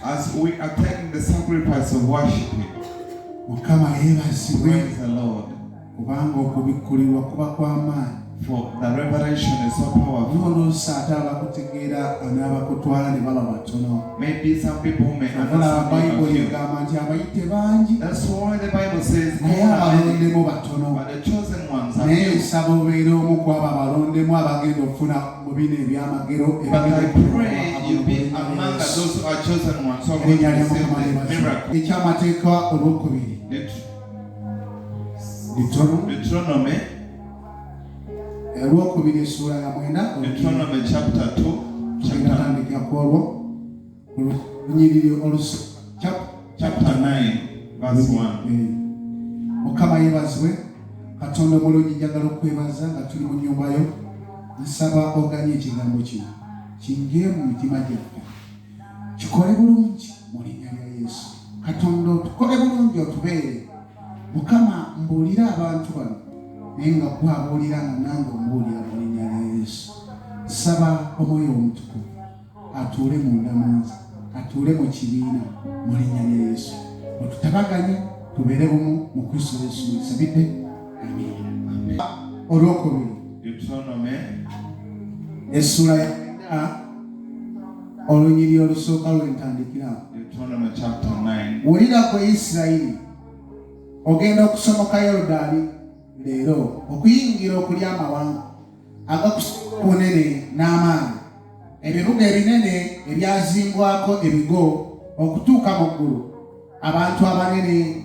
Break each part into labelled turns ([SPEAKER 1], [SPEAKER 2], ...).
[SPEAKER 1] As we are taking the sacrifice of worship, praise the Lord. For the revelation is so powerful. Maybe some people may understand. That's why the Bible says, but the chosen ones are few. But I pray you be among those who are chosen ones, so going to receive the miracle. Deuteronomy chapter 2, chapter 9, verse 1.
[SPEAKER 2] Mukama yebazwe Katonda mulungi njagala okwebaza nga tuli mu nyumba yo nsaba oganye ekigambo kino kingiye mu mitima gyaffe kikole bulungi mu linnya lya Yesu. Katonda tukole bulungi otubeere. Mukama mbuulira abantu bano naye nga gwabuulira nga nange ombuulira mu linnya lya Yesu. Nsaba omwoyo omutukuvu atuule munda munze, atuule mu kibiina mu linnya lya Yesu. Otutabaganye tubeere bumu mu Kristo Yesu. Nsabidde amen. Olwokubiri
[SPEAKER 1] Deuteronomy
[SPEAKER 2] essula ya olunyiri olusooka lwentandikira.
[SPEAKER 1] Deuteronomy chapter 9.
[SPEAKER 2] Wulira gwe Isirayiri, ogenda okusomoka Yoludaani leero okuyingira okulya amawanga agakusinga obunene n'amaanyi, ebibuga ebinene ebyazimbwako ebigo okutuuka mu ggulu, abantu abanene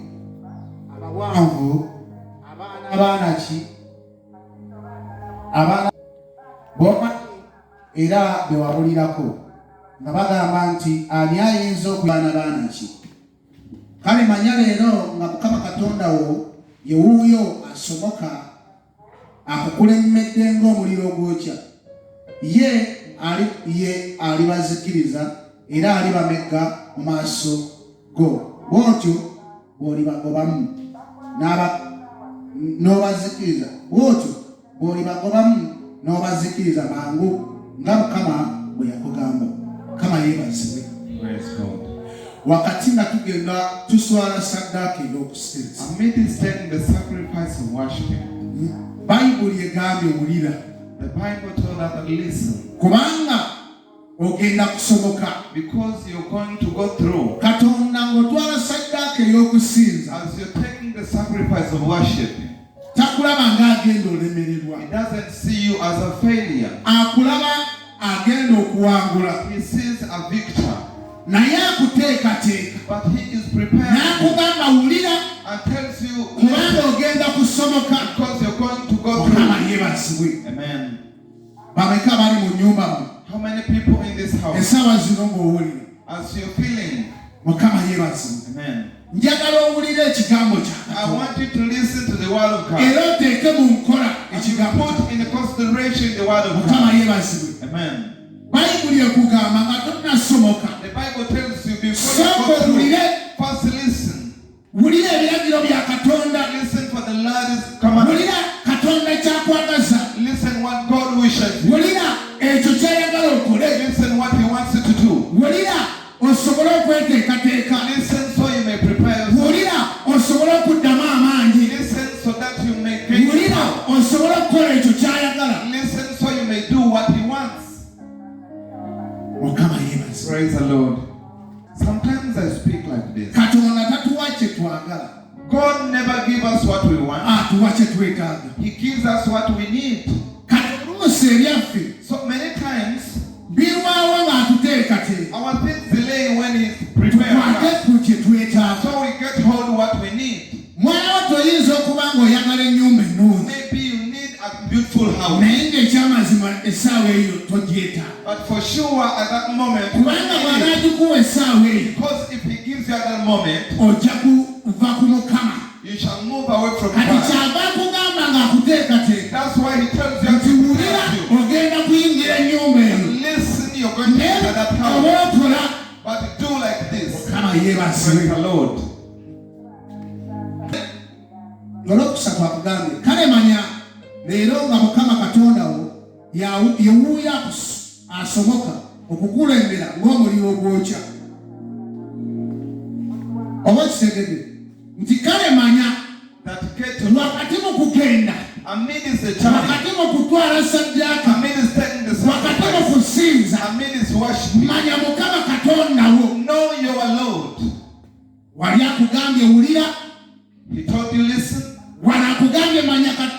[SPEAKER 2] abawanvu, abaanaki, abaana b'omanyi era be wabulirako nga bagamba nti ani ayinza okubaana baanaki. Kale manya leero nga Mukama Katonda wo ye wuuyo asomoka akukulemmedde ng'omuliro ogwokya. Ye alibazikiriza era alibamegga mu maaso go. Bw'otyo bw'olibagobamu n'obazikiriza, bw'otyo bw'olibagobamu n'obazikiriza mangu nga Mukama bwe yakugamba. Mukama yeebazibwe. Wakati nga tugenda tuswala saddaaka ey'okusinza,
[SPEAKER 1] amidst taking the sacrifice of worship,
[SPEAKER 2] Bayibuli egambye wulira.
[SPEAKER 1] The Bible told us to listen.
[SPEAKER 2] Kubanga ogenda kusomoka,
[SPEAKER 1] because you're going to go through.
[SPEAKER 2] Katonda ng'otwala saddaaka ey'okusinza,
[SPEAKER 1] as you're taking the sacrifice of worship,
[SPEAKER 2] takulaba ng'agenda olemererwa.
[SPEAKER 1] He doesn't see you as a failure.
[SPEAKER 2] Akulaba agenda okuwangula.
[SPEAKER 1] He sees a victor.
[SPEAKER 2] Naye akuteekateeka.
[SPEAKER 1] But he is prepared.
[SPEAKER 2] N'akugamba wulira.
[SPEAKER 1] And tells you,
[SPEAKER 2] kubanga ogenda kusomoka.
[SPEAKER 1] Because you're going to go through.
[SPEAKER 2] Mukama yeebazibwe.
[SPEAKER 1] Amen.
[SPEAKER 2] Bameka bali mu nyumba mu.
[SPEAKER 1] How many people in this house?
[SPEAKER 2] Essaawa zino ng'owulira.
[SPEAKER 1] As you're feeling.
[SPEAKER 2] Mukama yeebazibwe.
[SPEAKER 1] Amen.
[SPEAKER 2] Njagala owulire ekigambo kya.
[SPEAKER 1] I want you to listen to the word of God.
[SPEAKER 2] Era oteeke mu nkola ekigambo.
[SPEAKER 1] Put in the consideration the word of God.
[SPEAKER 2] Mukama yeebazibwe.
[SPEAKER 1] Amen.
[SPEAKER 2] Bayibuli ekugamba nga tonnasomoka.
[SPEAKER 1] The Bible tells you before you go through, first listen.
[SPEAKER 2] Wulira ebiragiro bya Katonda.
[SPEAKER 1] Listen for the Lord's command.
[SPEAKER 2] Wulira Katonda kyakwagaza.
[SPEAKER 1] Listen what God wishes.
[SPEAKER 2] Wulira ekyo kyayagala okole.
[SPEAKER 1] Listen what He wants you to do.
[SPEAKER 2] Wulira osobole okweteekateeka.
[SPEAKER 1] Listen so you may prepare yourself.
[SPEAKER 2] Wulira osobole okuddamu amaanyi.
[SPEAKER 1] Listen so that you may get.
[SPEAKER 2] Wulira osobole okukola ekyo kyayagala.
[SPEAKER 1] Listen so you may do what He wants.
[SPEAKER 2] Mukama yeebazibwe.
[SPEAKER 1] Praise the Lord. Sometimes I speak like this.
[SPEAKER 2] Katonda tatuwa kye twagala.
[SPEAKER 1] God never gives us what we want.
[SPEAKER 2] Atuwa kye twetaaga.
[SPEAKER 1] He gives us what we need.
[SPEAKER 2] Kati oluusi ebyaffe.
[SPEAKER 1] So many times
[SPEAKER 2] birwawo ng'atuteekateeka.
[SPEAKER 1] our things delay when He prepares us.
[SPEAKER 2] Twate ku kye twetaaga.
[SPEAKER 1] So we get hold of what we need.
[SPEAKER 2] Mwana wo toyinza okuba ng'oyagala ennyumba ennungi.
[SPEAKER 1] Maybe you need a beautiful house.
[SPEAKER 2] Naye ng'ekyamazima essaawa eyo togyetaaga.
[SPEAKER 1] But for sure at that moment,
[SPEAKER 2] kubanga bw'anaagikuwa essaawa eyo.
[SPEAKER 1] because if He gives you at that moment,
[SPEAKER 2] ojja kuva ku Mukama.
[SPEAKER 1] you shall move away from
[SPEAKER 2] Kati
[SPEAKER 1] God.
[SPEAKER 2] kyava akugamba ng'akuteekateeka.
[SPEAKER 1] That's why He tells you
[SPEAKER 2] Nti
[SPEAKER 1] to
[SPEAKER 2] wulira
[SPEAKER 1] prepare you.
[SPEAKER 2] ogenda kuyingira ennyumba eno.
[SPEAKER 1] Listen, you're going to enter that house.
[SPEAKER 2] Oba okola.
[SPEAKER 1] But do like this.
[SPEAKER 2] Mukama
[SPEAKER 1] Praise
[SPEAKER 2] yeebazibwe.
[SPEAKER 1] the Lord.
[SPEAKER 2] Olwokusatu akugambye kale manya leero nga Mukama Katonda wo yewuuya asomoka okukulembera ng'omuliro ogwokya. Oba kitegedde nti kale manya wakati mu kugenda wakati mu kutwala saddaaka wakati mu kusinza manya Mukama Katonda wo. Wali akugambye wulira, wali akugambye manya Katonda